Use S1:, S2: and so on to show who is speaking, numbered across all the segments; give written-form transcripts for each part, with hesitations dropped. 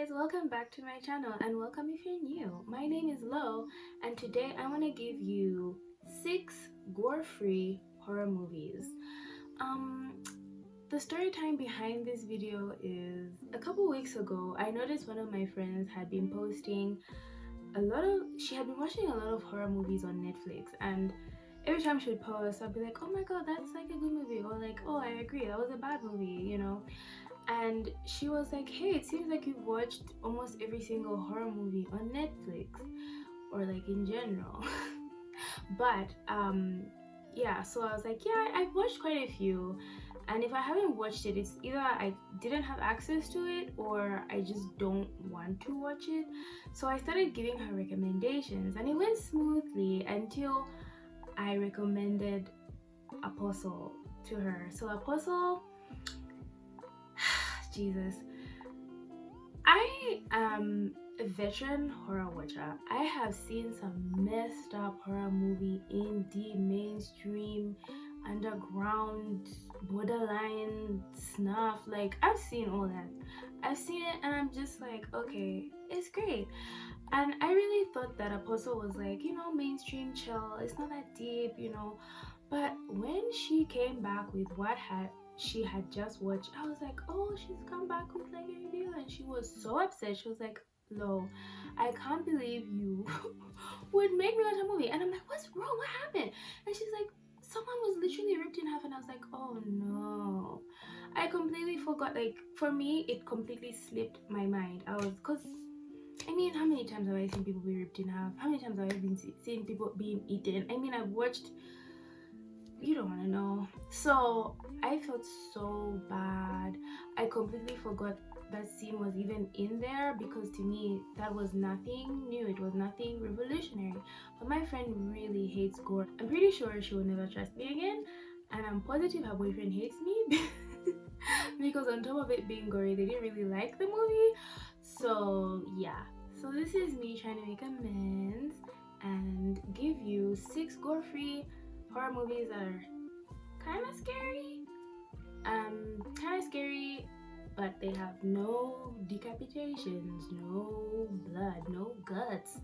S1: guys, welcome back to my channel and welcome if you're new. My name is Lo and today I want to give you 6 gore-free horror movies. Um, the story time behind this video is a couple weeks ago I noticed one of my friends had been posting she had been watching a lot of horror movies on Netflix, and every time she would post I'd be like, oh my god, that's like a good movie, or like, oh, I agree, that was a bad movie. And she was like, hey, it seems like you've watched almost every single horror movie on Netflix, or like in general. But yeah, so I was like, yeah, I've watched quite a few, and if I haven't watched it, it's either I didn't have access to it or I just don't want to watch it. So I started giving her recommendations and it went smoothly until I recommended Apostle to her. So Apostle, Jesus, I am a veteran horror watcher. I have seen some messed up horror movie in the mainstream, underground, borderline snuff. Like, I've seen all that. I've seen it and I'm just like, okay, it's great. And I really thought that Apostle was like, mainstream chill. It's not that deep. But when she came back with she had just watched, I was like, oh, she's come back with like a review, and she was so upset. She was like, Lo, I can't believe you would make me watch a movie. And I'm like, what's wrong? What happened? And she's like, someone was literally ripped in half. And I was like, oh no. I completely forgot. Like, for me, it completely slipped my mind. Because I mean, how many times have I seen people be ripped in half? How many times have I been seen people being eaten? I mean, I've watched, you don't want to know. So I felt so bad. I completely forgot that scene was even in there, because to me that was nothing new, it was nothing revolutionary. But my friend really hates gore. I'm pretty sure she will never trust me again, and I'm positive her boyfriend hates me because on top of it being gory, they didn't really like the movie. So yeah, so this is me trying to make amends and give you 6 gore-free horror movies that are kind of scary. But they have no decapitations, no blood, no guts,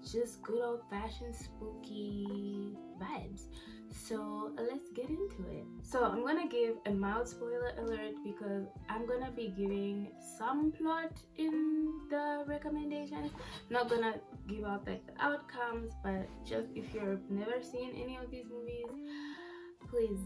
S1: just good old-fashioned spooky vibes. So let's get into it. So I'm gonna give a mild spoiler alert because I'm gonna be giving some plot in the recommendations. Not gonna give out like the outcomes, but just if you've never seen any of these movies, please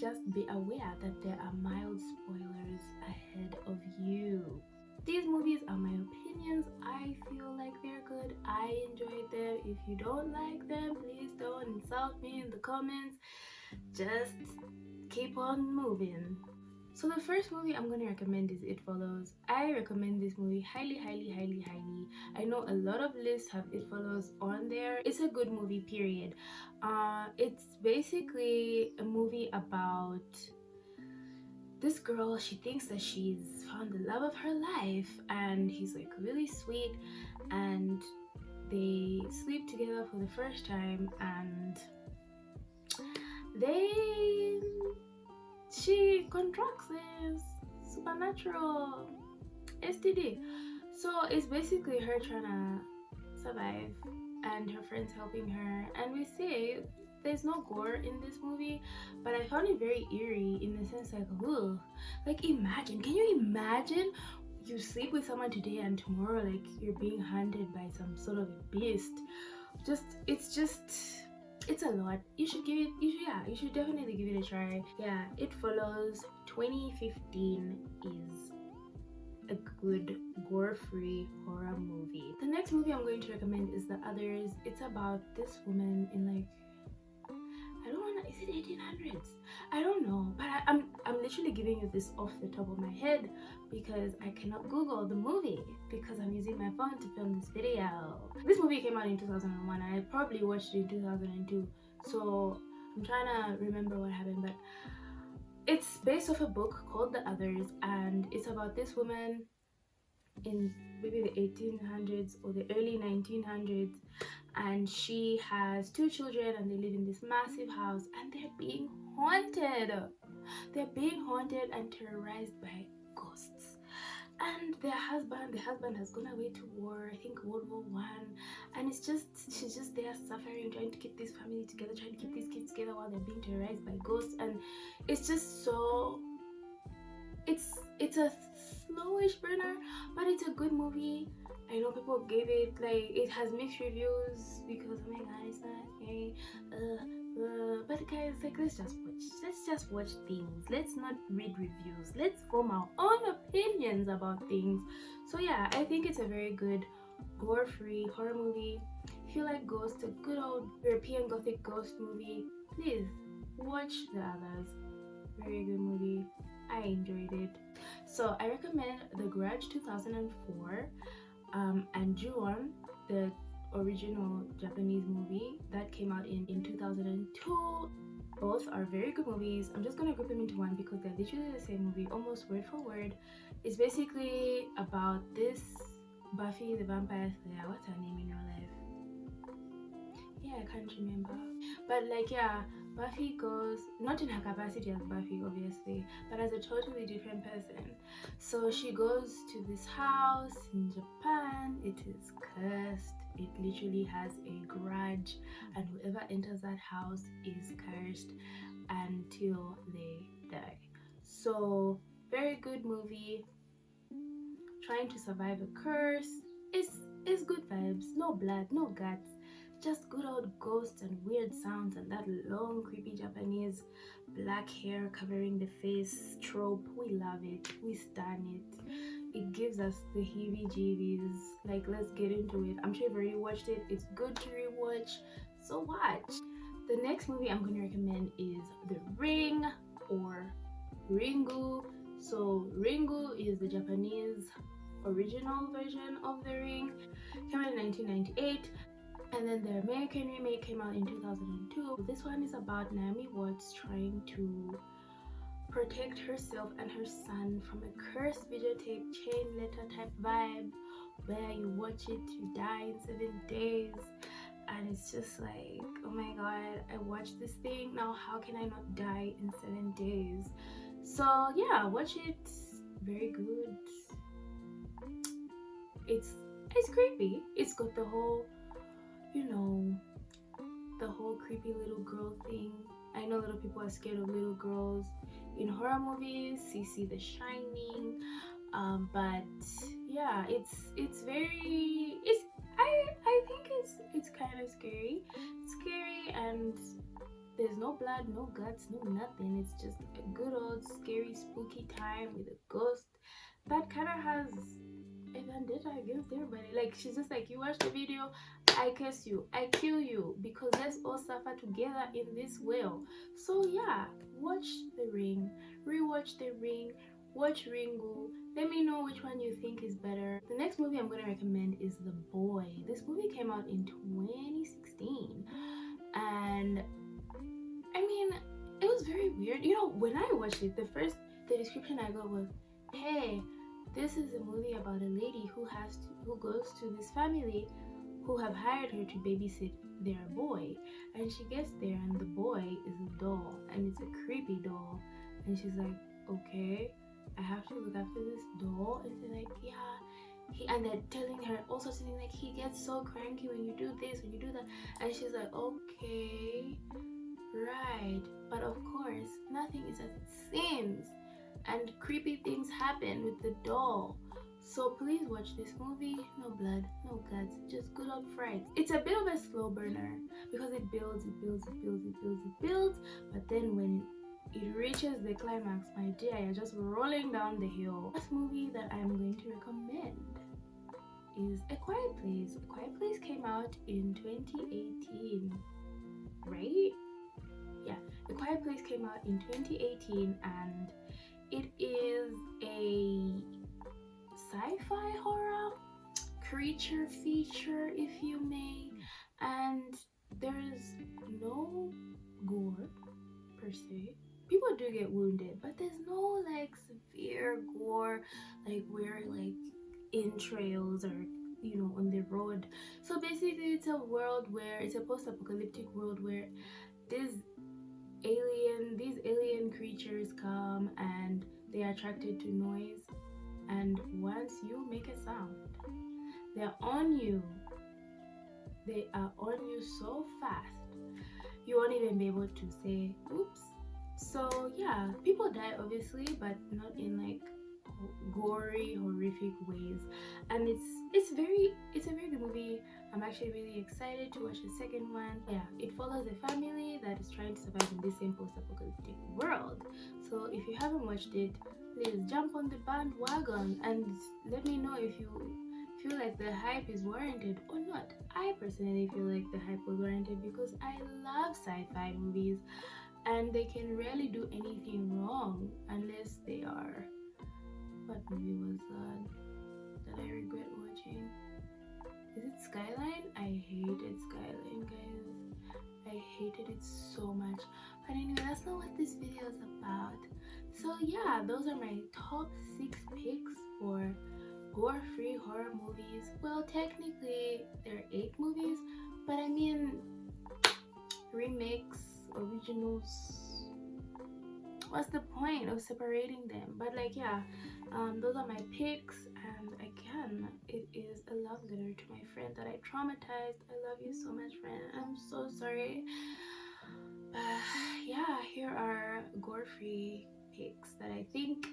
S1: just be aware that there are mild spoilers ahead of you. These movies are my opinions. I feel like they're good. I enjoyed them. If you don't like them, please don't insult me in the comments. Just keep on moving. So the first movie I'm going to recommend is It Follows. I recommend this movie highly, highly, highly, highly. I know a lot of lists have It Follows on there. It's a good movie, period. It's basically a movie about this girl. She thinks that she's found the love of her life, and he's like really sweet, and they sleep together for the first time, and she contracts this supernatural STD. So it's basically her trying to survive and her friends helping her. And we say there's no gore in this movie, but I found it very eerie in the sense like, ugh. Like, can you imagine you sleep with someone today and tomorrow like you're being hunted by some sort of a beast? It's a lot. You should definitely give it a try. Yeah, It Follows 2015 is a good gore-free horror movie. The next movie I'm going to recommend is The Others. It's about this woman in like, I don't wanna, is it 1800s? I don't know, but I'm literally giving you this off the top of my head because I cannot Google the movie because I'm using my phone to film this video. This movie came out in 2001 and I probably watched it in 2002, so I'm trying to remember what happened, but it's based off a book called The Others, and it's about this woman in maybe the 1800s or the early 1900s, and she has 2 children and they live in this massive house, and they're being haunted and terrorized by ghosts. and the husband has gone away to war, I think World War I, and she's just there suffering, trying to keep this family together, trying to keep these kids together while they're being terrorized by ghosts. And it's just so, it's a slowish burner, but it's a good movie. I know people gave it, like, it has mixed reviews because, oh my god, it's not scary. But guys, like, let's just watch things. Let's not read reviews. Let's form our own opinions about things. So yeah, I think it's a very good gore-free horror movie. If you like ghosts, a good old European Gothic ghost movie, please watch the others. Very good movie. I enjoyed it. So I recommend The Grudge 2004, and Ju-on, the original Japanese movie that came out in 2002. Both are very good movies. I'm just gonna group them into one because they're literally the same movie, almost word for word. It's basically about this Buffy the Vampire Slayer. What's her name in real life? Yeah, I can't remember. But like, yeah, Buffy goes, not in her capacity as Buffy, obviously, but as a totally different person. So she goes to this house in Japan. It is cursed. It literally has a grudge, and whoever enters that house is cursed until they die. So, very good movie. Trying to survive a curse. It's good vibes. No blood, no guts, just good old ghosts and weird sounds and that long creepy Japanese black hair covering the face trope. We love it. We stan it. It gives us the heebie-jeebies. Like, let's get into it. I'm sure you've already watched it. It's good to rewatch. So watch. The next movie I'm going to recommend is The Ring, or Ringu. So Ringu is the Japanese original version of The Ring. Came out in 1998. And then the American remake came out in 2002. This one is about Naomi Watts trying to protect herself and her son from a cursed videotape chain letter type vibe where you watch it, you die in 7 days. And it's just like, oh my god, I watched this thing, now how can I not die in 7 days? So yeah, watch it. Very good. It's creepy. It's got the whole, you know, the whole creepy little girl thing. I know a lot of people are scared of little girls in horror movies. You see The Shining, but yeah, it's very, I think it's kind of scary, and there's no blood, no guts, no nothing. It's just a good old scary spooky time with a ghost that kind of has a vendetta against everybody. Like, she's just like, you watch the video, I curse you, I kill you, because let's all suffer together in this well. So yeah, watch The Ring, rewatch The Ring, watch Ringu. Let me know which one you think is better. The next movie I'm going to recommend is The Boy. This movie came out in 2016, and I mean, it was very weird. You know, when I watched it, the description I got was, hey, this is a movie about a lady who goes to this family who have hired her to babysit their boy, and she gets there and the boy is a doll, and it's a creepy doll, and she's like, okay, I have to look after this doll. And they're like, yeah, and they're telling her also something like, he gets so cranky when you do this, when you do that, and she's like, okay, right. But of course, nothing is as it seems, and creepy things happen with the doll. So please watch this movie. No blood, no guts, just good old frights. It's a bit of a slow burner because it builds, but then when it reaches the climax, my dear, you're just rolling down the hill. Last movie that I'm going to recommend is A Quiet Place. A Quiet Place came out in 2018, right? Yeah, A Quiet Place came out in 2018, and it is a sci-fi horror creature feature, if you may, and there's no gore per se. People do get wounded, but there's no like severe gore, like where like entrails or, you know, on the road. So basically, it's a world where it's a post-apocalyptic world where these alien creatures come and they are attracted to noise. And once you make a sound, they're on you. They are on you so fast, you won't even be able to say oops. So yeah, people die obviously, but not in like gory, horrific ways. And it's a very good movie. I'm actually really excited to watch the second one. Yeah, it follows a family that is trying to survive in this same post-apocalyptic world. So if you haven't watched it, please jump on the bandwagon and let me know if you feel like the hype is warranted or not. I personally feel like the hype was warranted because I love sci-fi movies and they can rarely do anything wrong unless they are. What movie was that I regret watching? Is it Skyline? I hated Skyline, guys. I hated it so much. But anyway, that's not what this video is about. So yeah, those are my top 6 picks for gore-free horror movies. Well, technically there are 8 movies, but I mean remakes, originals. What's the point of separating them? But like yeah, those are my picks. And again, it is a love letter to my friend that I traumatized. I love you so much, friend. I'm so sorry. Yeah, here are gore-free picks that I think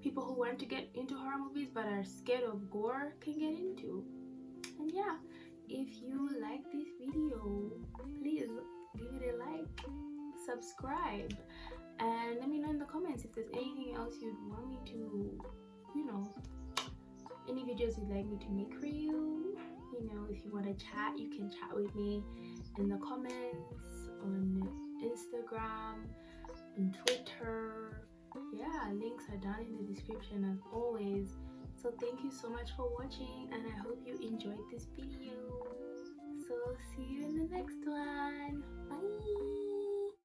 S1: people who want to get into horror movies but are scared of gore can get into. And yeah, if you like this video, please give it a like, subscribe, and let me know in the comments if there's anything else you'd want me to, any videos you'd like me to make for you. If you want to chat, you can chat with me in the comments on Instagram, on Twitter. Yeah, links are down in the description as always. So thank you so much for watching, and I hope you enjoyed this video. So see you in the next one.